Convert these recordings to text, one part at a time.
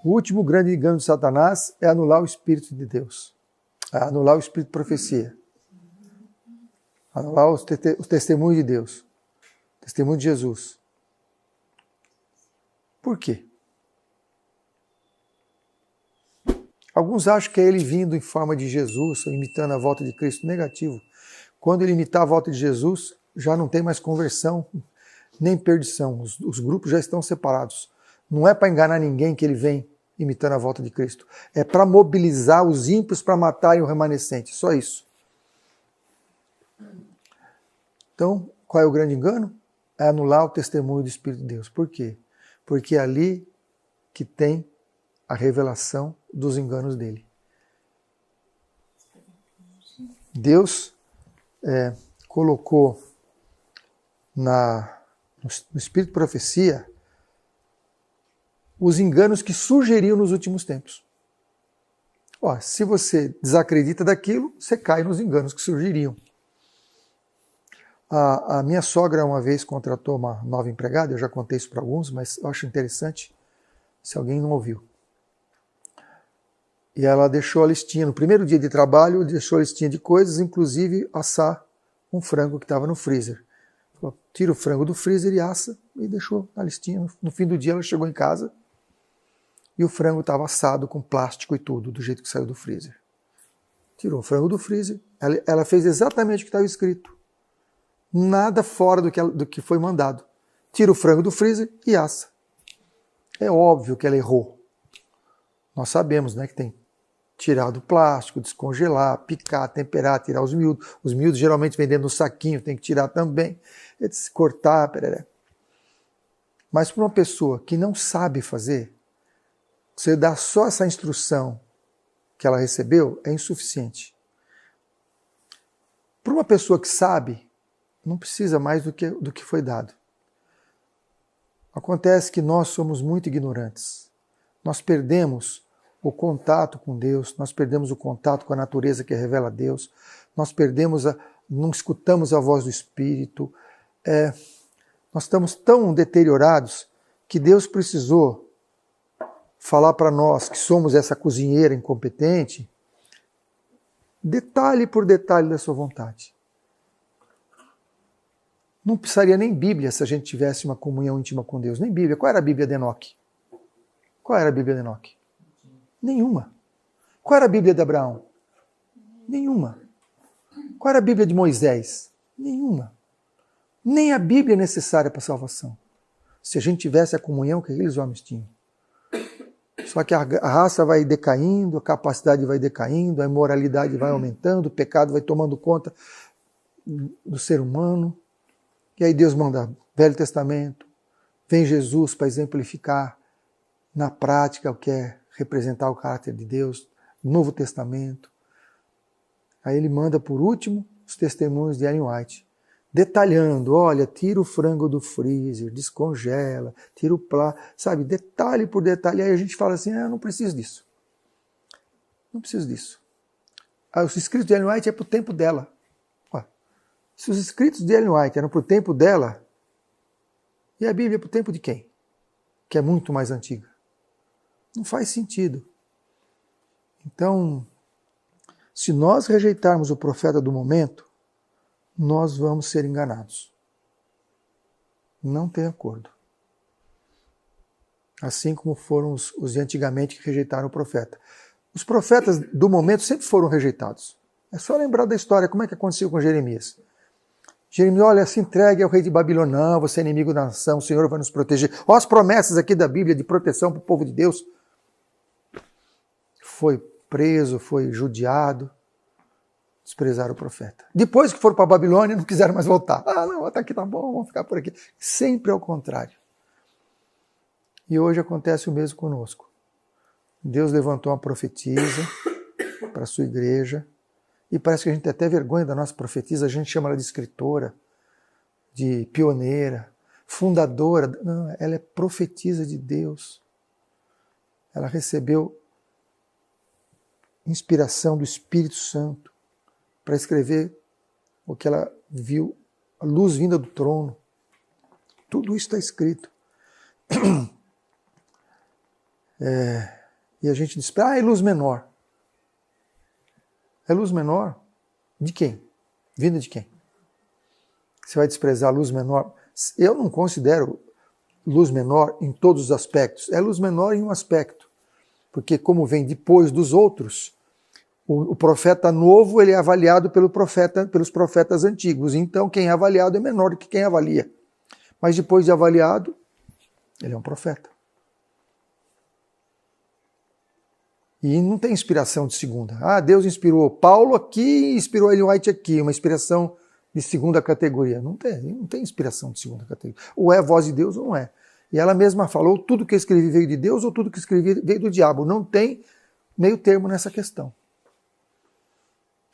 O último grande engano de Satanás é anular o Espírito de Deus, é anular o Espírito de profecia, anular o testemunho de Deus, o testemunho de Jesus. Por quê? Alguns acham que é ele vindo em forma de Jesus, imitando a volta de Cristo. Negativo. Quando ele imitar a volta de Jesus, já não tem mais conversão, nem perdição. Os grupos já estão separados. Não é para enganar ninguém que ele vem imitando a volta de Cristo. É para mobilizar os ímpios para matarem o remanescente. Só isso. Então, qual é o grande engano? É anular o testemunho do Espírito de Deus. Por quê? Porque é ali que tem a revelação dos enganos dele. Deus colocou no Espírito de profecia os enganos que surgiriam nos últimos tempos. Se você desacredita daquilo, você cai nos enganos que surgiriam. A minha sogra uma vez contratou uma nova empregada, eu já contei isso para alguns, mas eu acho interessante se alguém não ouviu. E ela deixou a listinha, no primeiro dia de trabalho, deixou a listinha de coisas, inclusive assar um frango que estava no freezer. Falou, tira o frango do freezer e assa, e deixou na listinha. No fim do dia ela chegou em casa e o frango estava assado com plástico e tudo, do jeito que saiu do freezer. Tirou o frango do freezer, ela fez exatamente o que estava escrito. Nada fora do que foi mandado. Tira o frango do freezer e assa. É óbvio que ela errou. Nós sabemos, né, que tem tirar do plástico, descongelar, picar, temperar, tirar os miúdos. Os miúdos geralmente vendendo no saquinho, tem que tirar também. Cortar, pereré. Mas para uma pessoa que não sabe fazer, você dá só essa instrução que ela recebeu, é insuficiente. Para uma pessoa que sabe, não precisa mais do que foi dado. Acontece que nós somos muito ignorantes. Nós perdemos o contato com Deus, nós perdemos o contato com a natureza que revela Deus, nós não escutamos a voz do Espírito, nós estamos tão deteriorados que Deus precisou falar para nós que somos essa cozinheira incompetente, detalhe por detalhe da sua vontade. Não precisaria nem Bíblia se a gente tivesse uma comunhão íntima com Deus, nem Bíblia. Qual era a Bíblia de Enoque? Qual era a Bíblia de Enoque? Nenhuma. Qual era a Bíblia de Abraão? Nenhuma. Qual era a Bíblia de Moisés? Nenhuma. Nem a Bíblia é necessária para a salvação. Se a gente tivesse a comunhão que aqueles homens tinham. Só que a raça vai decaindo, a capacidade vai decaindo, a imoralidade vai aumentando, o pecado vai tomando conta do ser humano. E aí Deus manda Velho Testamento, vem Jesus para exemplificar na prática o que é representar o caráter de Deus, Novo Testamento. Aí ele manda por último os testemunhos de Ellen White, detalhando, olha, tira o frango do freezer, descongela, tira o sabe, detalhe por detalhe. Aí a gente fala assim, eu não preciso disso. Não preciso disso. Os escritos de Ellen White é para o tempo dela. Se os escritos de Ellen White eram para o tempo dela, e a Bíblia é para o tempo de quem? Que é muito mais antiga. Não faz sentido. Então, se nós rejeitarmos o profeta do momento, nós vamos ser enganados. Não tem acordo. Assim como foram os de antigamente que rejeitaram o profeta. Os profetas do momento sempre foram rejeitados. É só lembrar da história, como é que aconteceu com Jeremias. Jeremias, olha, se entregue ao rei de Babilônia, não, você é inimigo da nação, o Senhor vai nos proteger. Olha as promessas aqui da Bíblia de proteção para o povo de Deus. Foi preso, foi judiado, desprezaram o profeta. Depois que foram para a Babilônia, não quiseram mais voltar. Não, até aqui tá bom, vamos ficar por aqui. Sempre ao contrário. E hoje acontece o mesmo conosco. Deus levantou uma profetisa para a sua igreja, e parece que a gente tem até vergonha da nossa profetisa, a gente chama ela de escritora, de pioneira, fundadora. Não, ela é profetisa de Deus. Ela recebeu inspiração do Espírito Santo para escrever o que ela viu, a luz vinda do trono. Tudo isso está escrito. E a gente diz, é luz menor. É luz menor? De quem? Vinda de quem? Você vai desprezar a luz menor? Eu não considero luz menor em todos os aspectos. É luz menor em um aspecto. Porque como vem depois dos outros, o profeta novo ele é avaliado pelos profetas antigos. Então quem é avaliado é menor do que quem avalia. Mas depois de avaliado, ele é um profeta. E não tem inspiração de segunda. Deus inspirou Paulo aqui e inspirou Ellen White aqui, uma inspiração de segunda categoria. Não tem inspiração de segunda categoria. Ou é a voz de Deus ou não é. E ela mesma falou, tudo que eu escrevi veio de Deus ou tudo que eu escrevi veio do diabo. Não tem meio termo nessa questão.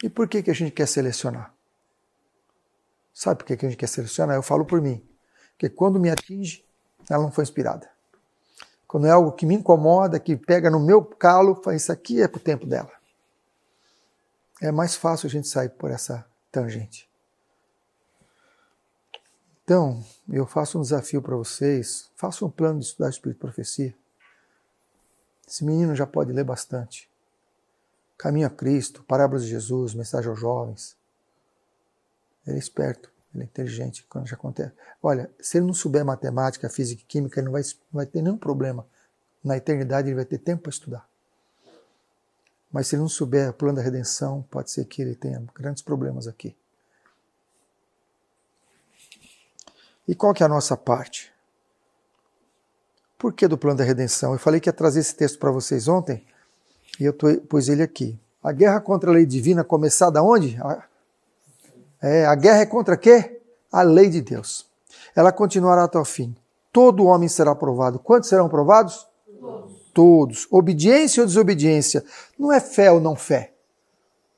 E por que a gente quer selecionar? Sabe por que a gente quer selecionar? Eu falo por mim. Porque quando me atinge, ela não foi inspirada. Quando é algo que me incomoda, que pega no meu calo, fala, isso aqui é pro tempo dela. É mais fácil a gente sair por essa tangente. Então, eu faço um desafio para vocês, façam um plano de estudar o Espírito de Profecia. Esse menino já pode ler bastante. Caminho a Cristo, Parábolas de Jesus, Mensagem aos Jovens. Ele é esperto, ele é inteligente. Quando já acontece. Olha, se ele não souber matemática, física e química, ele não vai ter nenhum problema. Na eternidade ele vai ter tempo para estudar. Mas se ele não souber o plano da redenção, pode ser que ele tenha grandes problemas aqui. E qual que é a nossa parte? Por que do plano da redenção? Eu falei que ia trazer esse texto para vocês ontem, e eu pus ele aqui. A guerra contra a lei divina começar da onde? A guerra é contra quê? A lei de Deus. Ela continuará até o fim. Todo homem será provado. Quantos serão provados? Todos. Obediência ou desobediência? Não é fé ou não fé.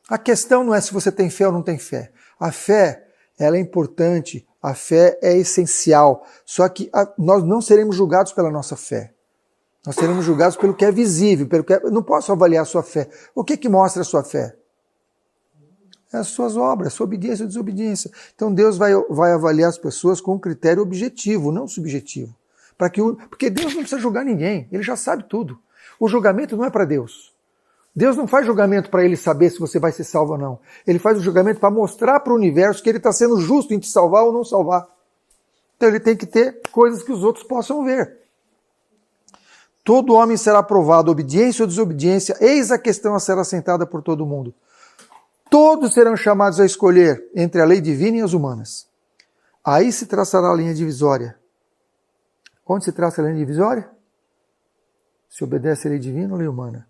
A questão não é se você tem fé ou não tem fé. A fé, ela é importante. A fé é essencial. Só que nós não seremos julgados pela nossa fé. Nós seremos julgados pelo que é visível. Eu não posso avaliar a sua fé. O que mostra a sua fé? É as suas obras, sua obediência ou desobediência. Então Deus vai avaliar as pessoas com um critério objetivo, não subjetivo. Porque Deus não precisa julgar ninguém, Ele já sabe tudo. O julgamento não é para Deus. Deus não faz julgamento para Ele saber se você vai ser salvo ou não. Ele faz o julgamento para mostrar para o universo que Ele está sendo justo em te salvar ou não salvar. Então Ele tem que ter coisas que os outros possam ver. Todo homem será provado, obediência ou desobediência, eis a questão a ser assentada por todo mundo. Todos serão chamados a escolher entre a lei divina e as humanas. Aí se traçará a linha divisória. Onde se traça a linha divisória? Se obedece à lei divina ou à lei humana.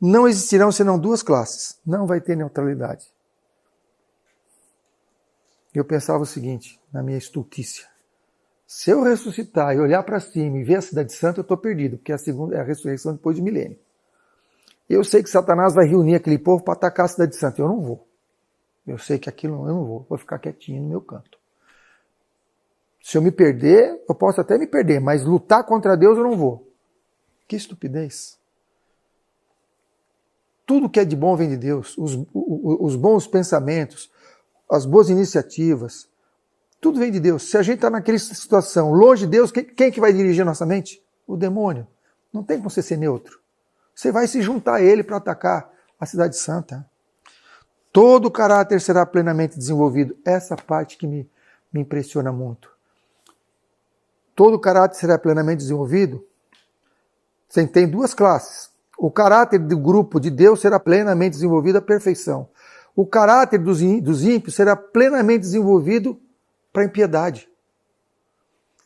Não existirão senão duas classes. Não vai ter neutralidade. Eu pensava o seguinte, na minha estultícia. Se eu ressuscitar e olhar para cima e ver a cidade santa, eu estou perdido, porque é a ressurreição depois de milênio. Eu sei que Satanás vai reunir aquele povo para atacar a cidade santa. Eu não vou. Eu sei que aquilo eu não vou. Vou ficar quietinho no meu canto. Se eu me perder, eu posso até me perder, mas lutar contra Deus eu não vou. Que estupidez. Tudo que é de bom vem de Deus. Os bons pensamentos, as boas iniciativas, tudo vem de Deus. Se a gente está naquela situação, longe de Deus, quem que vai dirigir a nossa mente? O demônio. Não tem como você ser neutro. Você vai se juntar a ele para atacar a cidade santa. Todo o caráter será plenamente desenvolvido. Essa parte que me impressiona muito. Todo o caráter será plenamente desenvolvido. Você tem duas classes. O caráter do grupo de Deus será plenamente desenvolvido à perfeição. O caráter dos ímpios será plenamente desenvolvido para a impiedade.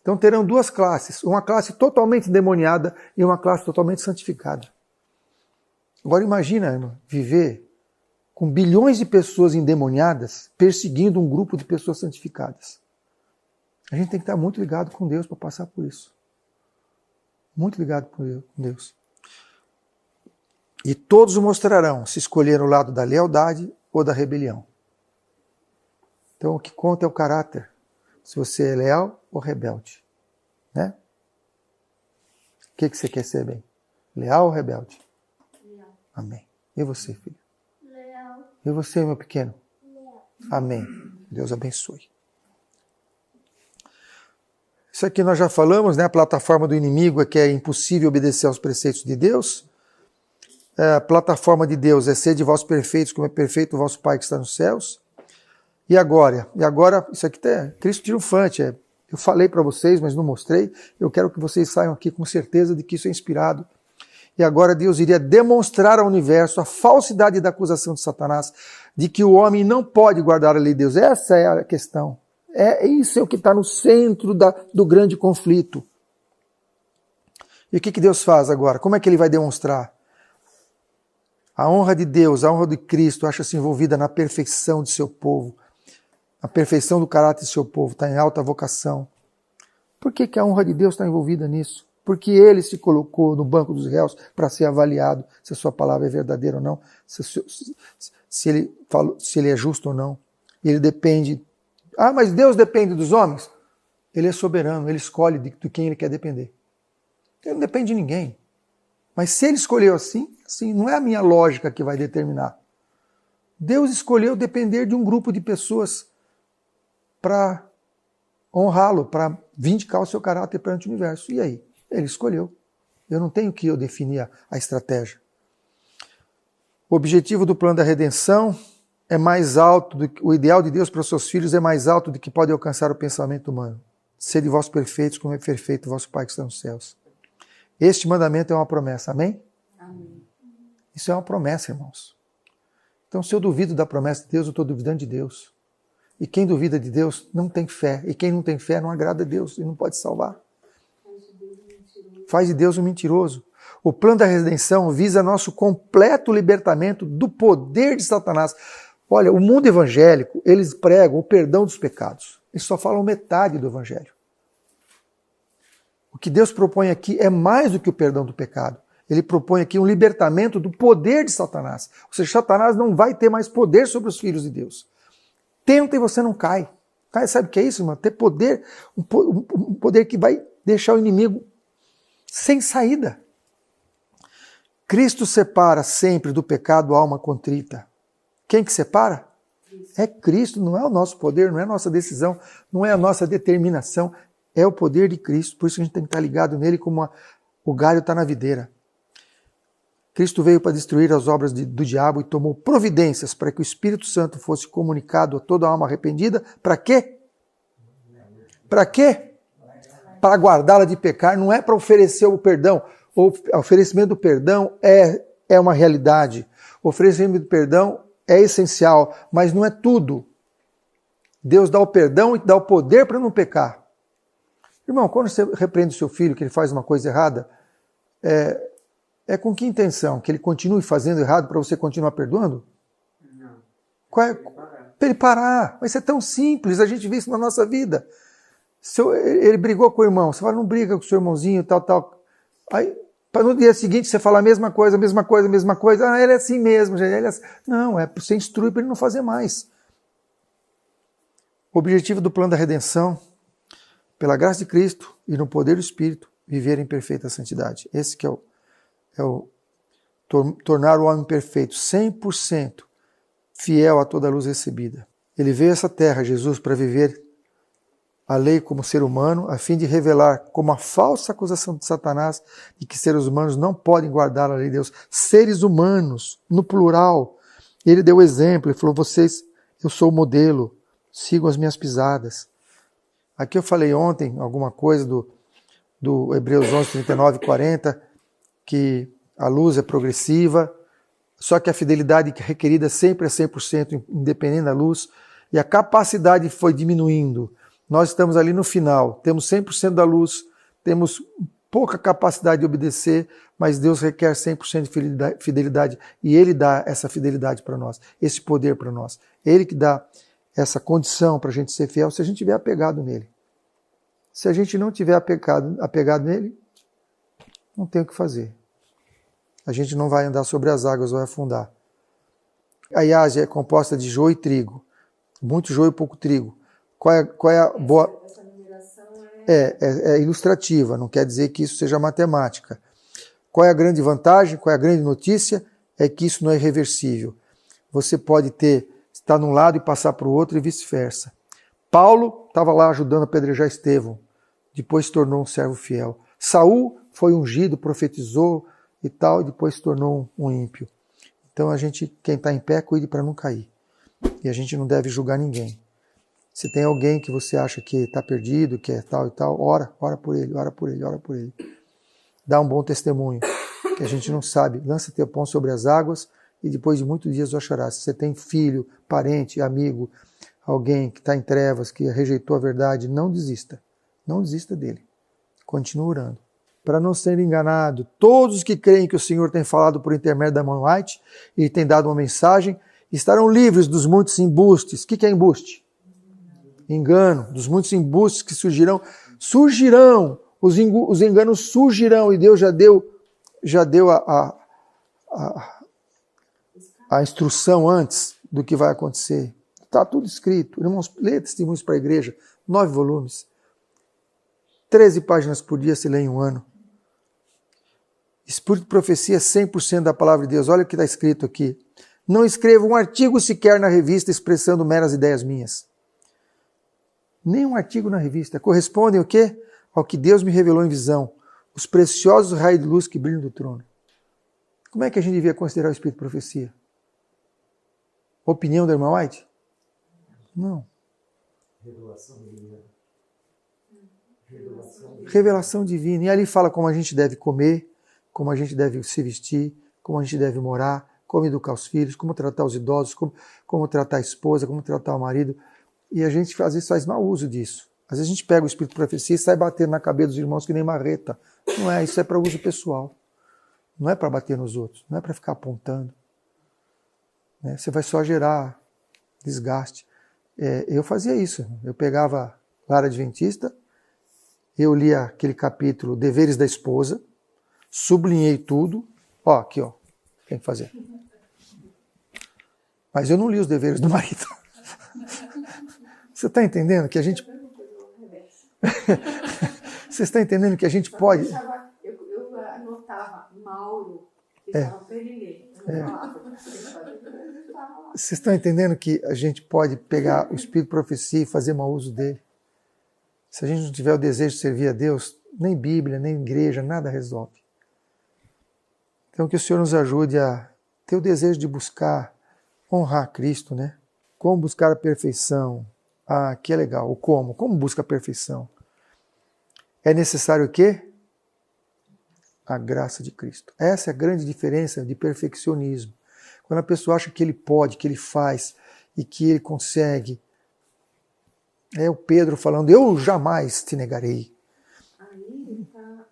Então terão duas classes. Uma classe totalmente endemoniada e uma classe totalmente santificada. Agora imagina, irmão, viver com bilhões de pessoas endemoniadas perseguindo um grupo de pessoas santificadas. A gente tem que estar muito ligado com Deus para passar por isso. Muito ligado com Deus. E todos o mostrarão se escolher o lado da lealdade ou da rebelião. Então o que conta é o caráter. Se você é leal ou rebelde. Né? O que você quer ser bem? Leal ou rebelde? Leal. Amém. E você, filho? Leal. E você, meu pequeno? Leal. Amém. Deus abençoe. Isso aqui nós já falamos, né? A plataforma do inimigo é que é impossível obedecer aos preceitos de Deus. a plataforma de Deus é sede vós perfeitos, como é perfeito o vosso Pai que está nos céus. E agora, isso aqui é Cristo triunfante. Eu falei para vocês, mas não mostrei. Eu quero que vocês saiam aqui com certeza de que isso é inspirado. E agora Deus iria demonstrar ao universo a falsidade da acusação de Satanás, de que o homem não pode guardar a lei de Deus. Essa é a questão. Isso é o que está no centro do grande conflito. E o que Deus faz agora? Como é que ele vai demonstrar? A honra de Deus, a honra de Cristo, acha-se envolvida na perfeição de seu povo. A perfeição do caráter de seu povo está em alta vocação. Por que a honra de Deus está envolvida nisso? Porque ele se colocou no banco dos réus para ser avaliado se a sua palavra é verdadeira ou não, se ele é justo ou não. E ele depende. Ah, mas Deus depende dos homens? Ele é soberano, ele escolhe de quem ele quer depender. Ele não depende de ninguém. Mas se ele escolheu assim, não é a minha lógica que vai determinar. Deus escolheu depender de um grupo de pessoas para honrá-lo, para vindicar o seu caráter perante o universo. E aí? Ele escolheu. Eu não tenho que eu definir a estratégia. O objetivo do plano da redenção é mais alto, o ideal de Deus para os seus filhos é mais alto do que pode alcançar o pensamento humano. Sede vós perfeitos, como é perfeito o vosso Pai que está nos céus. Este mandamento é uma promessa, amém? Amém. Isso é uma promessa, irmãos. Então, se eu duvido da promessa de Deus, eu estou duvidando de Deus. E quem duvida de Deus não tem fé. E quem não tem fé não agrada a Deus e não pode salvar. Faz de Deus um mentiroso. O plano da redenção visa nosso completo libertamento do poder de Satanás. Olha, o mundo evangélico, eles pregam o perdão dos pecados. Eles só falam metade do evangelho. O que Deus propõe aqui é mais do que o perdão do pecado. Ele propõe aqui um libertamento do poder de Satanás. Ou seja, Satanás não vai ter mais poder sobre os filhos de Deus. Tenta e você não cai. Sabe o que é isso, irmão? Ter poder, um poder que vai deixar o inimigo sem saída. Cristo separa sempre do pecado a alma contrita. Quem que separa? É Cristo, não é o nosso poder, não é a nossa decisão, não é a nossa determinação, é o poder de Cristo. Por isso que a gente tem que estar ligado nele como o galho está na videira. Cristo veio para destruir as obras do diabo e tomou providências para que o Espírito Santo fosse comunicado a toda alma arrependida. Para quê? Para quê? Para guardá-la de pecar, não é para oferecer o perdão. O oferecimento do perdão é uma realidade. O oferecimento do perdão é essencial, mas não é tudo. Deus dá o perdão e dá o poder para não pecar. Irmão, quando você repreende o seu filho que ele faz uma coisa errada, é com que intenção? Que ele continue fazendo errado para você continuar perdoando? Não. Para ele parar. Mas é tão simples, a gente vê isso na nossa vida. Ele brigou com o irmão, você fala, não briga com o seu irmãozinho, tal. Aí, para no dia seguinte você falar a mesma coisa. Ah, ele é assim mesmo. Não, é você instrui para ele não fazer mais. O objetivo do plano da redenção, pela graça de Cristo e no poder do Espírito, viver em perfeita santidade. Esse que é o tornar o homem perfeito, 100% fiel a toda a luz recebida. Ele veio a essa terra, Jesus, para viver a lei como ser humano, a fim de revelar como a falsa acusação de Satanás de que seres humanos não podem guardar a lei de Deus. Seres humanos, no plural. Ele deu exemplo, ele falou, eu sou o modelo, sigam as minhas pisadas. Aqui eu falei ontem alguma coisa do Hebreus 11, 39 e 40, que a luz é progressiva, só que a fidelidade requerida sempre é 100%, independente da luz, e a capacidade foi diminuindo. Nós estamos ali no final, temos 100% da luz, temos pouca capacidade de obedecer, mas Deus requer 100% de fidelidade e Ele dá essa fidelidade para nós, esse poder para nós. Ele que dá essa condição para a gente ser fiel se a gente estiver apegado nele. Se a gente não estiver apegado nele, não tem o que fazer. A gente não vai andar sobre as águas, vai afundar. A iase é composta de joio e trigo, muito joio e pouco trigo. Qual é a boa... Essa numeração é ilustrativa, não quer dizer que isso seja matemática. Qual é a grande vantagem, qual é a grande notícia? É que isso não é irreversível. Você pode estar num lado e passar para o outro e vice-versa. Paulo estava lá ajudando a apedrejar Estevão, depois se tornou um servo fiel. Saul foi ungido, profetizou, e tal, e depois se tornou um ímpio. Então quem está em pé, cuide para não cair. E a gente não deve julgar ninguém. Se tem alguém que você acha que está perdido, que é tal e tal, ora por ele, ora por ele, ora por ele. Dá um bom testemunho, que a gente não sabe. Lança teu pão sobre as águas e depois de muitos dias o acharás. Se você tem filho, parente, amigo, alguém que está em trevas, que rejeitou a verdade, não desista. Não desista dele. Continue orando. Para não ser enganado, todos que creem que o Senhor tem falado por intermédio da mão White e tem dado uma mensagem, estarão livres dos muitos embustes. O que é embuste? Engano. Dos muitos embustes que surgirão. Os enganos surgirão e Deus já deu a instrução antes do que vai acontecer. Está tudo escrito. Irmãos, lê Testemunhos para a Igreja, 9 volumes. 13 páginas por dia se lê em um ano. Espírito de profecia é 100% da palavra de Deus. Olha o que está escrito aqui. Não escreva um artigo sequer na revista expressando meras ideias minhas. Nem um artigo na revista. Correspondem o quê? Ao que Deus me revelou em visão. Os preciosos raios de luz que brilham do trono. Como é que a gente devia considerar o Espírito de profecia? Opinião da irmã White? Não. Revelação divina. E ali fala como a gente deve comer, como a gente deve se vestir, como a gente deve morar, como educar os filhos, como tratar os idosos, como tratar a esposa, como tratar o marido. E a gente às vezes faz mau uso disso. Às vezes a gente pega o Espírito de profecia e sai batendo na cabeça dos irmãos que nem marreta. Não é, isso é para uso pessoal. Não é para bater nos outros, não é para ficar apontando. Né? Você vai só gerar desgaste. Eu fazia isso. Eu pegava Lar Adventista, eu lia aquele capítulo Deveres da Esposa, sublinhei tudo. Ó, aqui, ó, tem que fazer. Mas eu não li os deveres do marido. Você está entendendo que a gente... Você está entendendo que a gente pode... Eu anotava Mauro, que estava para ele ler. Vocês estão entendendo que a gente pode pegar o Espírito de profecia e fazer mau uso dele? Se a gente não tiver o desejo de servir a Deus, nem Bíblia, nem igreja, nada resolve. Então que o Senhor nos ajude a ter o desejo de buscar honrar Cristo, né? Como buscar a perfeição? Ah, que é legal. O como? Como busca a perfeição? É necessário o quê? A graça de Cristo. Essa é a grande diferença de perfeccionismo. Quando a pessoa acha que ele pode, que ele faz e que ele consegue. É o Pedro falando, eu jamais te negarei. Aí está,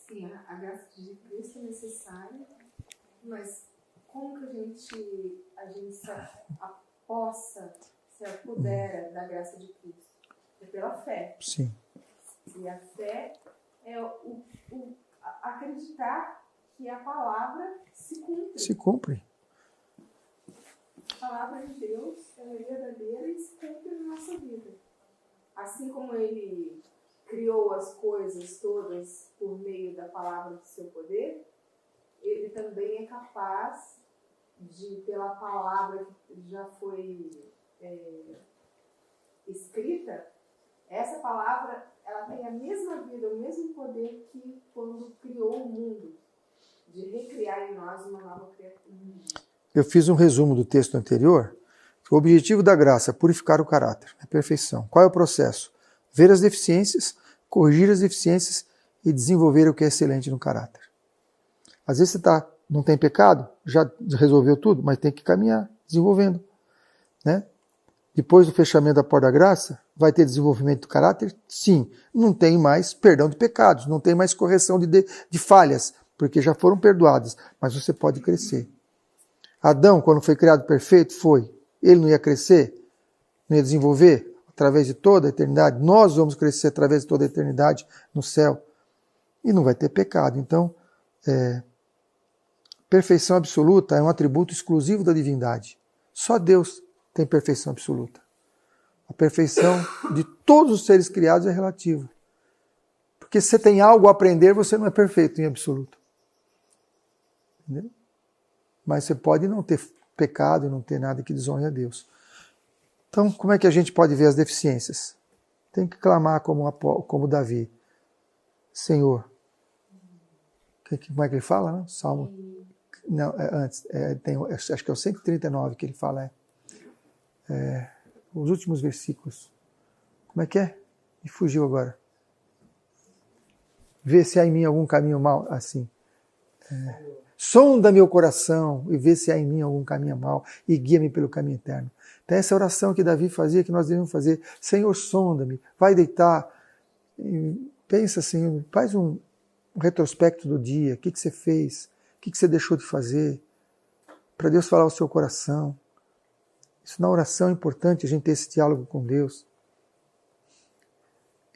sim, a graça de Cristo é necessária, mas como que a gente se apossa, se apodera da graça de Cristo? É pela fé. Sim. E a fé é acreditar que a palavra se cumpre. Se cumpre. A palavra de Deus é verdadeira e se cumpre na nossa vida. Assim como ele criou as coisas todas por meio da palavra do seu poder, ele também é capaz de, pela palavra que já foi escrita, essa palavra ela tem a mesma vida, o mesmo poder que quando criou o mundo, de recriar em nós uma nova criatura. Eu fiz um resumo do texto anterior. O objetivo da graça é purificar o caráter, é perfeição. Qual é o processo? Ver as deficiências, corrigir as deficiências e desenvolver o que é excelente no caráter. Às vezes você não tem pecado, já resolveu tudo, mas tem que caminhar, desenvolvendo. Né? Depois do fechamento da porta da graça, vai ter desenvolvimento do caráter? Sim. Não tem mais perdão de pecados, não tem mais correção de falhas, porque já foram perdoadas, mas você pode crescer. Adão, quando foi criado perfeito, foi. Ele não ia crescer? Não ia desenvolver através de toda a eternidade? Nós vamos crescer através de toda a eternidade no céu. E não vai ter pecado. Então, perfeição absoluta é um atributo exclusivo da divindade. Só Deus tem perfeição absoluta. A perfeição de todos os seres criados é relativa. Porque se você tem algo a aprender, você não é perfeito em absoluto. Entendeu? Mas você pode não ter pecado e não ter nada que desonre a Deus. Então, como é que a gente pode ver as deficiências? Tem que clamar como Davi. Senhor, Como é que ele fala? Né? Salmo. Não, antes. Acho que é o 139 que ele fala. Os últimos versículos. Como é que é? Me fugiu agora. Vê se há em mim algum caminho mal. Assim. Sonda meu coração e vê se há em mim algum caminho mal e guia-me pelo caminho eterno. Então essa oração que Davi fazia, que nós devemos fazer. Senhor, sonda-me, vai deitar. E pensa assim, faz um retrospecto do dia. O que você fez? O que você deixou de fazer? Para Deus falar ao seu coração. Isso na oração é importante, a gente ter esse diálogo com Deus.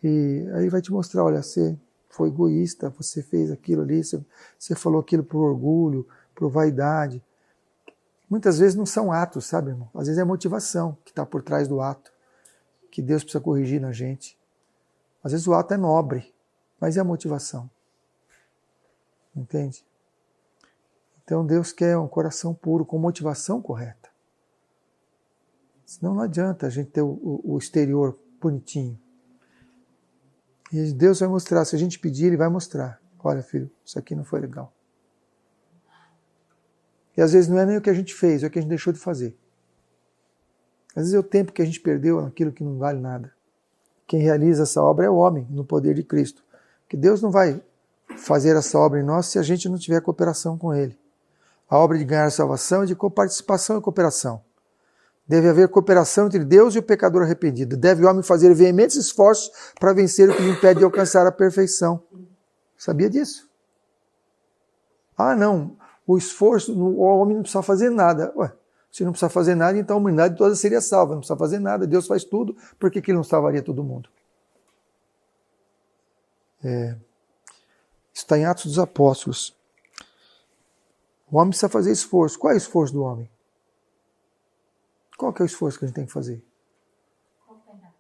E aí vai te mostrar, olha, você foi egoísta, você fez aquilo ali, você falou aquilo por orgulho, por vaidade. Muitas vezes não são atos, sabe, irmão? Às vezes é a motivação que está por trás do ato, que Deus precisa corrigir na gente. Às vezes o ato é nobre, mas é a motivação. Entende? Então Deus quer um coração puro, com motivação correta. Senão não adianta a gente ter o exterior bonitinho. E Deus vai mostrar, se a gente pedir, Ele vai mostrar. Olha, filho, isso aqui não foi legal. E às vezes não é nem o que a gente fez, é o que a gente deixou de fazer. Às vezes é o tempo que a gente perdeu naquilo que não vale nada. Quem realiza essa obra é o homem, no poder de Cristo. Porque Deus não vai fazer essa obra em nós se a gente não tiver cooperação com Ele. A obra de ganhar a salvação é de coparticipação e cooperação. Deve haver cooperação entre Deus e o pecador arrependido. Deve o homem fazer veementes esforços para vencer o que lhe impede de alcançar a perfeição. Sabia disso? Ah, não. O esforço, o homem não precisa fazer nada. Ué, se não precisa fazer nada, então a humanidade toda seria salva. Não precisa fazer nada. Deus faz tudo. Por que Ele não salvaria todo mundo? Isso está em Atos dos Apóstolos. O homem precisa fazer esforço. Qual é o esforço do homem? Qual que é o esforço que a gente tem que fazer? Cooperar.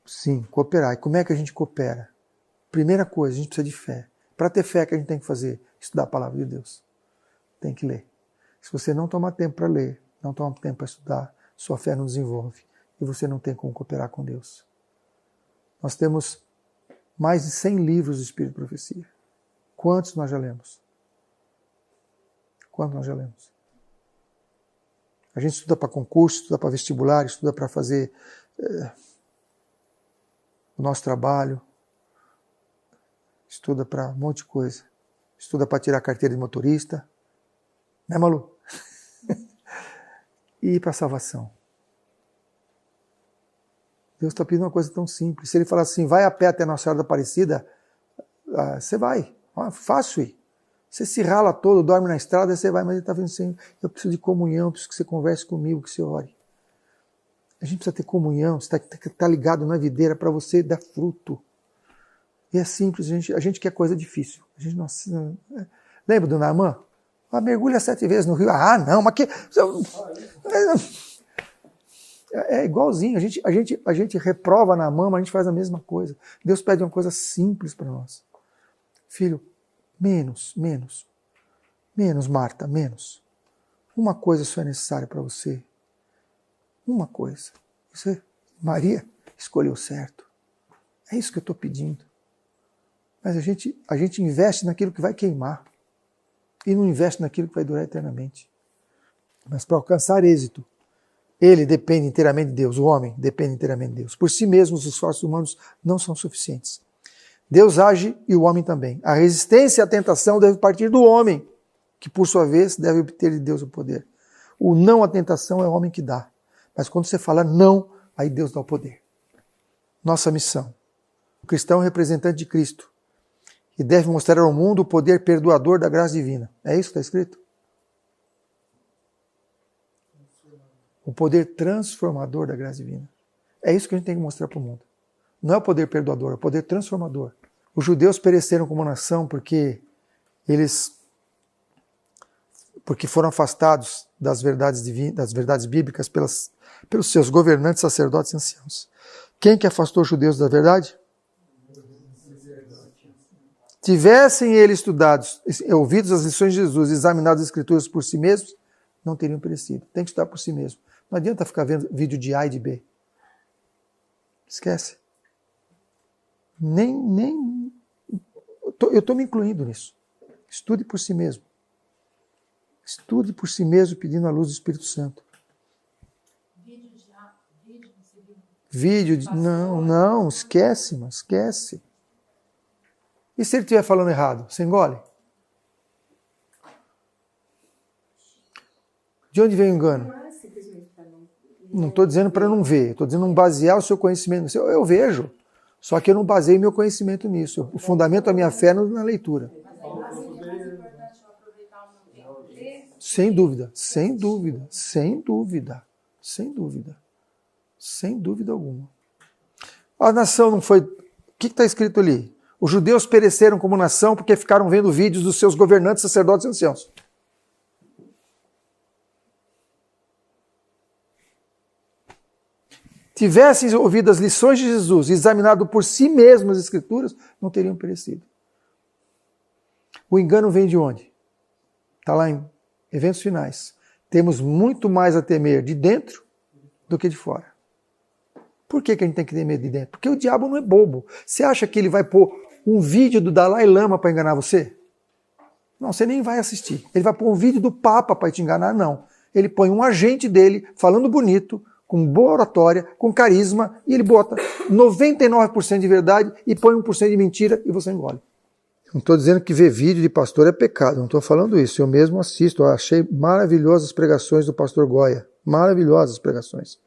Sim, cooperar. E como é que a gente coopera? Primeira coisa, a gente precisa de fé. Para ter fé, o que a gente tem que fazer? Estudar a palavra de Deus. Tem que ler. Se você não tomar tempo para ler, não tomar tempo para estudar, sua fé não desenvolve. E você não tem como cooperar com Deus. Nós temos mais de 100 livros de Espírito de Profecia. Quantos nós já lemos? Quantos nós já lemos? A gente estuda para concurso, estuda para vestibular, estuda para fazer o nosso trabalho, estuda para um monte de coisa. Estuda para tirar a carteira de motorista, né, Malu? E para a salvação. Deus está pedindo uma coisa tão simples. Se Ele falar assim, vai a pé até Nossa Senhora da Aparecida, você vai. Fácil ir. Você se rala todo, dorme na estrada, você vai, mas Ele está vendo assim, eu preciso de comunhão, eu preciso que você converse comigo, que você ore. A gente precisa ter comunhão, você está ligado na videira para você dar fruto. E é simples, a gente quer coisa difícil. A gente não, lembra do Naamã? Mergulha 7 vezes no rio. Ah, não, mas que... É igualzinho, a gente reprova Naamã, mas a gente faz a mesma coisa. Deus pede uma coisa simples para nós. Filho, menos, Marta, menos. Uma coisa só é necessária para você. Uma coisa. Você, Maria, escolheu certo. É isso que eu estou pedindo. Mas a gente investe naquilo que vai queimar. E não investe naquilo que vai durar eternamente. Mas para alcançar êxito, ele depende inteiramente de Deus. O homem depende inteiramente de Deus. Por si mesmo, os esforços humanos não são suficientes. Deus age e o homem também. A resistência à tentação deve partir do homem, que por sua vez deve obter de Deus o poder. O não à tentação é o homem que dá. Mas quando você fala não, aí Deus dá o poder. Nossa missão. O cristão é um representante de Cristo e deve mostrar ao mundo o poder perdoador da graça divina. É isso que está escrito? O poder transformador da graça divina. É isso que a gente tem que mostrar para o mundo. Não é o poder perdoador, é o poder transformador. Os judeus pereceram como nação porque foram afastados das verdades divinas, das verdades bíblicas pelos seus governantes, sacerdotes e anciãos. Quem que afastou os judeus da verdade? Tivessem eles estudados, ouvidos as lições de Jesus, examinados as escrituras por si mesmos, não teriam perecido. Tem que estudar por si mesmo. Não adianta ficar vendo vídeo de A e de B. Esquece. Nem Eu estou me incluindo nisso. Estude por si mesmo. Estude por si mesmo, pedindo a luz do Espírito Santo. Não, esquece, mano, esquece. E se ele estiver falando errado, você engole? De onde vem o engano? Não estou dizendo para não ver, estou dizendo não basear o seu conhecimento. Eu vejo, só que eu não baseio meu conhecimento nisso. O fundamento da minha fé é na leitura. Sem dúvida, sem dúvida, sem dúvida, sem dúvida, sem dúvida alguma. A nação não foi... O que está escrito ali? Os judeus pereceram como nação porque ficaram vendo vídeos dos seus governantes, sacerdotes e anciãos. Tivessem ouvido as lições de Jesus e examinado por si mesmos as Escrituras, não teriam perecido. O engano vem de onde? Está lá em Eventos Finais. Temos muito mais a temer de dentro do que de fora. Por que a gente tem que ter medo de dentro? Porque o diabo não é bobo. Você acha que ele vai pôr um vídeo do Dalai Lama para enganar você? Não, você nem vai assistir. Ele vai pôr um vídeo do Papa para te enganar? Não. Ele põe um agente dele falando bonito, com boa oratória, com carisma, e ele bota 99% de verdade e põe 1% de mentira e você engole. Não estou dizendo que ver vídeo de pastor é pecado, não estou falando isso. Eu mesmo assisto, eu achei maravilhosas pregações do pastor Goya. Maravilhosas pregações.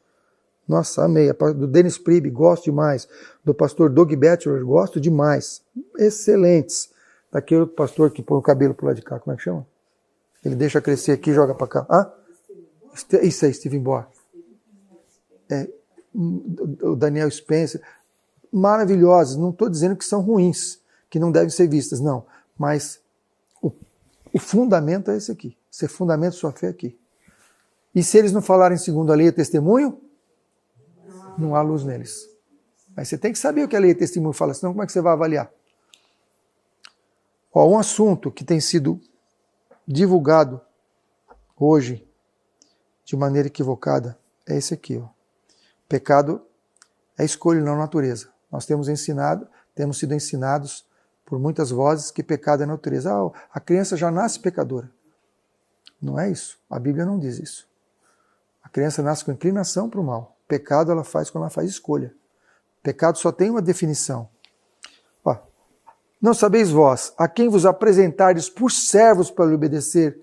Nossa, amei. Do Dennis Priebe, gosto demais. Do pastor Doug Batchelor, gosto demais. Excelentes. Daquele outro pastor que põe o cabelo pro lado de cá, como é que chama? Ele deixa crescer aqui e joga para cá. Ah? Isso aí, Stephen Bohr. O Daniel Spencer. Maravilhosas. Não estou dizendo que são ruins, que não devem ser vistas, não. Mas o fundamento é esse aqui. Você fundamenta sua fé aqui. E se eles não falarem segundo a lei e testemunho, não há luz neles. Mas você tem que saber o que a lei e testemunho fala, senão como é que você vai avaliar? Ó, um assunto que tem sido divulgado hoje de maneira equivocada é esse aqui. Ó. Pecado é escolha, não natureza. Nós temos sido ensinados por muitas vozes que pecado é natureza. A criança já nasce pecadora. Não é isso. A Bíblia não diz isso. A criança nasce com inclinação para o mal. Pecado ela faz quando ela faz escolha. Pecado só tem uma definição. Ó, não sabeis vós, a quem vos apresentardes por servos para lhe obedecer,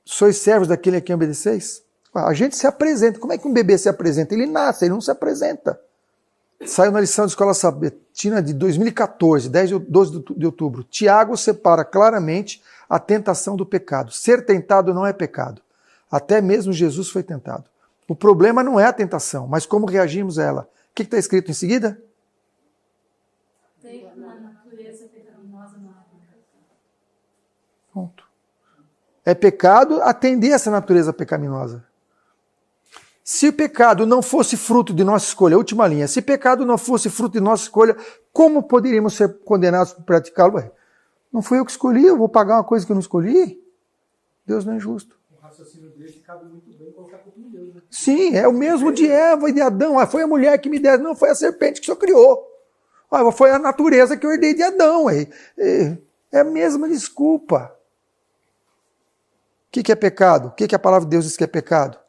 sois servos daquele a quem obedeceis? A gente se apresenta. Como é que um bebê se apresenta? Ele nasce, ele não se apresenta. Saiu na lição de Escola Sabatina de 2014, 12 de outubro. Tiago separa claramente a tentação do pecado. Ser tentado não é pecado. Até mesmo Jesus foi tentado. O problema não é a tentação, mas como reagimos a ela. O que está escrito em seguida? Tem uma natureza pecaminosa na vida. Ponto. É pecado atender essa natureza pecaminosa. Se o pecado não fosse fruto de nossa escolha, última linha, se pecado não fosse fruto de nossa escolha, como poderíamos ser condenados por praticá-lo? Não fui eu que escolhi, eu vou pagar uma coisa que eu não escolhi? Deus não é injusto. O raciocínio dele cabe muito bem colocar culpa em Deus. Né? Sim, é o mesmo de Eva e de Adão. Foi a mulher que me deu, não foi a serpente que o Senhor criou. Foi a natureza que eu herdei de Adão. É a mesma desculpa. O que é pecado? O que a palavra de Deus diz que é pecado?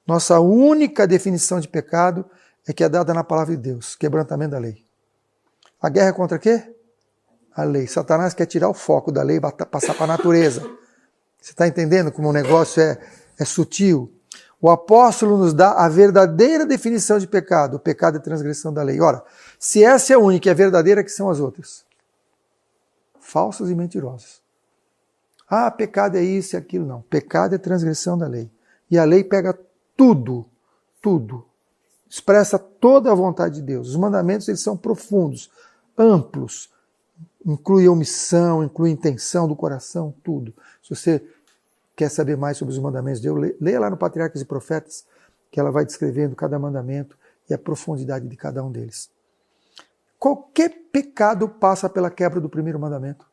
Nossa única definição de pecado é que é dada na palavra de Deus, quebrantamento da lei. A guerra é contra quê? A lei. Satanás quer tirar o foco da lei e passar para a natureza. Você está entendendo como o negócio é sutil? O apóstolo nos dá a verdadeira definição de pecado. O pecado é transgressão da lei. Ora, se essa é a única e a verdadeira, que são as outras? Falsas e mentirosas. Pecado é isso e aquilo. Não. Pecado é transgressão da lei. E a lei pega tudo. Expressa toda a vontade de Deus. Os mandamentos eles são profundos, amplos. Inclui a omissão, inclui a intenção do coração, tudo. Se você quer saber mais sobre os mandamentos de Deus, leia lá no Patriarcas e Profetas, que ela vai descrevendo cada mandamento e a profundidade de cada um deles. Qualquer pecado passa pela quebra do primeiro mandamento.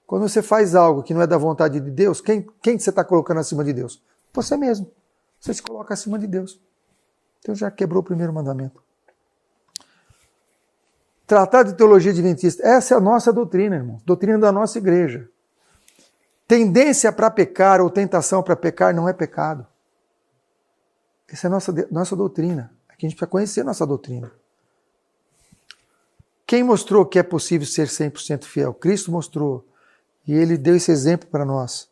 Quando você faz algo que não é da vontade de Deus, quem você está colocando acima de Deus? Você mesmo. Você se coloca acima de Deus. Então já quebrou o primeiro mandamento. Tratado de Teologia Adventista. Essa é a nossa doutrina, irmão. Doutrina da nossa igreja. Tendência para pecar ou tentação para pecar não é pecado. Essa é a nossa doutrina. Aqui a gente precisa conhecer a nossa doutrina. Quem mostrou que é possível ser 100% fiel? Cristo mostrou. E ele deu esse exemplo para nós.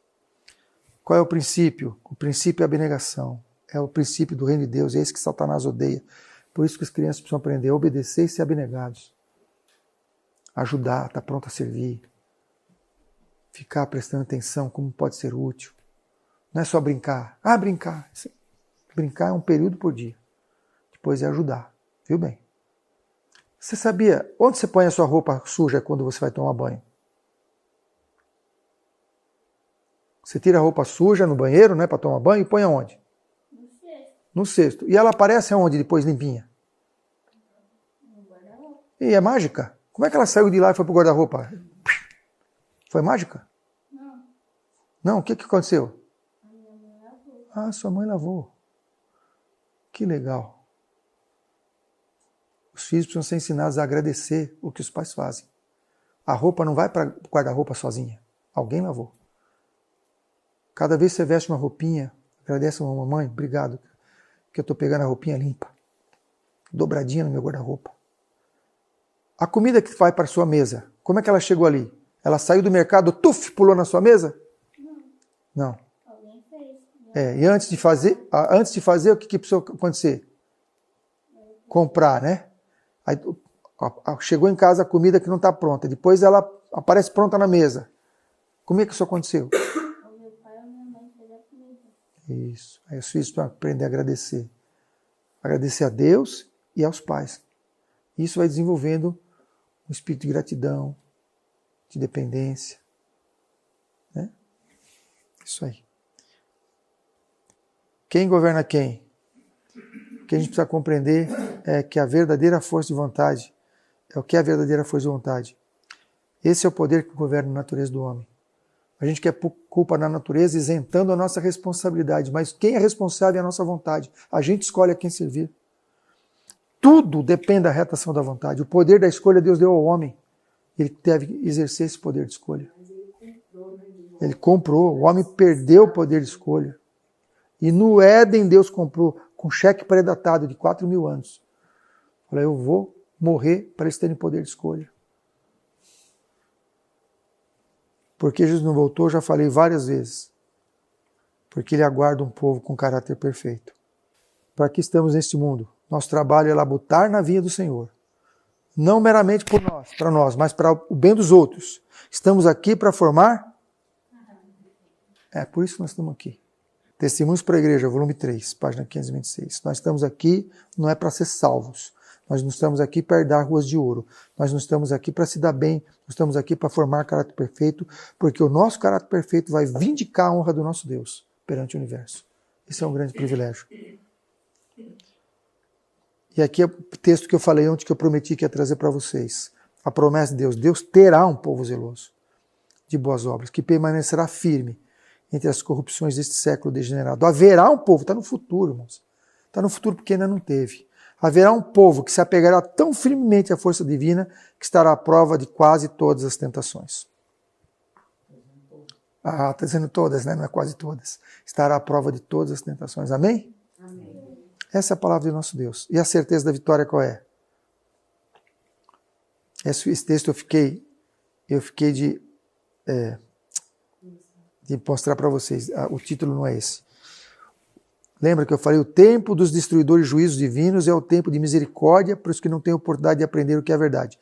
Qual é o princípio? O princípio é a abnegação. É o princípio do reino de Deus. É esse que Satanás odeia. Por isso que as crianças precisam aprender a obedecer e ser abnegados. Ajudar, estar pronto a servir. Ficar prestando atenção como pode ser útil. Não é só brincar. Brincar. Brincar é um período por dia. Depois é ajudar. Viu bem? Você sabia onde você põe a sua roupa suja quando você vai tomar banho? Você tira a roupa suja no banheiro, né, para tomar banho e põe aonde? No cesto. No cesto. E ela aparece aonde depois limpinha? No guarda-roupa. E é mágica? Como é que ela saiu de lá e foi pro guarda-roupa? Foi mágica? Não. Não, o que aconteceu? A minha mãe lavou. Sua mãe lavou. Que legal. Os filhos precisam ser ensinados a agradecer o que os pais fazem. A roupa não vai para o guarda-roupa sozinha. Alguém lavou. Cada vez que você veste uma roupinha, agradece a mamãe, obrigado, que eu estou pegando a roupinha limpa. Dobradinha no meu guarda-roupa. A comida que vai para a sua mesa, como é que ela chegou ali? Ela saiu do mercado, pulou na sua mesa? Não. Alguém fez. E antes de fazer, o que precisou acontecer? Comprar, né? Aí, chegou em casa a comida que não está pronta. Depois ela aparece pronta na mesa. Como é que isso aconteceu? O meu pai ou a minha mãe fez a comida. Isso. Aí os filhos precisam aprender a agradecer. Agradecer a Deus e aos pais. Isso vai desenvolvendo um espírito de gratidão, de dependência. Né? Isso aí. Quem governa quem? O que a gente precisa compreender é que a verdadeira força de vontade é o que é a verdadeira força de vontade. Esse é o poder que governa a natureza do homem. A gente quer pôr culpa na natureza, isentando a nossa responsabilidade, mas quem é responsável é a nossa vontade. A gente escolhe a quem servir. Tudo depende da reta ação da vontade. O poder da escolha Deus deu ao homem. Ele deve exercer esse poder de escolha. Ele comprou. O homem perdeu o poder de escolha. E no Éden Deus comprou com cheque pré-datado de 4.000 anos. Falei, eu vou morrer para eles terem poder de escolha. Porque Jesus não voltou, já falei várias vezes. Porque ele aguarda um povo com caráter perfeito. Para que estamos neste mundo? Nosso trabalho é labutar na vinha do Senhor. Não meramente para nós, mas para o bem dos outros. Estamos aqui para formar? Por isso que nós estamos aqui. Testemunhos para a Igreja, volume 3, página 526. Nós estamos aqui, não é para ser salvos. Nós não estamos aqui para herdar ruas de ouro. Nós não estamos aqui para se dar bem. Nós estamos aqui para formar caráter perfeito, porque o nosso caráter perfeito vai vindicar a honra do nosso Deus perante o universo. Esse é um grande privilégio. E aqui é o texto que eu falei ontem, que eu prometi que ia trazer para vocês. A promessa de Deus. Deus terá um povo zeloso de boas obras, que permanecerá firme entre as corrupções deste século degenerado. Haverá um povo, está no futuro, irmãos. Está no futuro porque ainda não teve. Haverá um povo que se apegará tão firmemente à força divina que estará à prova de quase todas as tentações. Está dizendo todas, né? Não é quase todas. Estará à prova de todas as tentações. Amém? Amém. Essa é a palavra do nosso Deus. E a certeza da vitória qual é? Esse texto eu fiquei de mostrar para vocês. O título não é esse. Lembra que eu falei, o tempo dos destruidores juízos divinos é o tempo de misericórdia para os que não têm oportunidade de aprender o que é verdade.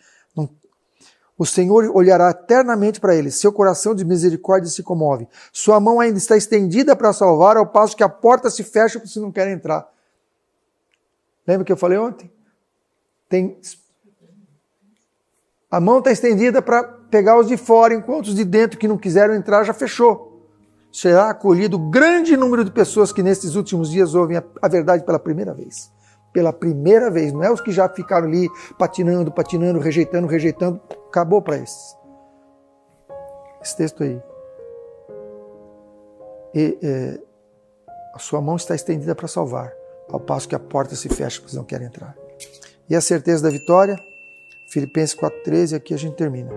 O Senhor olhará eternamente para eles, seu coração de misericórdia se comove. Sua mão ainda está estendida para salvar, ao passo que a porta se fecha porque vocês não querem entrar. Lembra que eu falei ontem? A mão está estendida para pegar os de fora, enquanto os de dentro que não quiseram entrar já fechou. Será acolhido grande número de pessoas que nesses últimos dias ouvem a verdade pela primeira vez. Pela primeira vez, não é os que já ficaram ali patinando, rejeitando. Acabou para esses. Esse texto aí. A sua mão está estendida para salvar, ao passo que a porta se fecha porque eles não querem entrar. E a certeza da vitória? Filipenses 4,13, aqui a gente termina.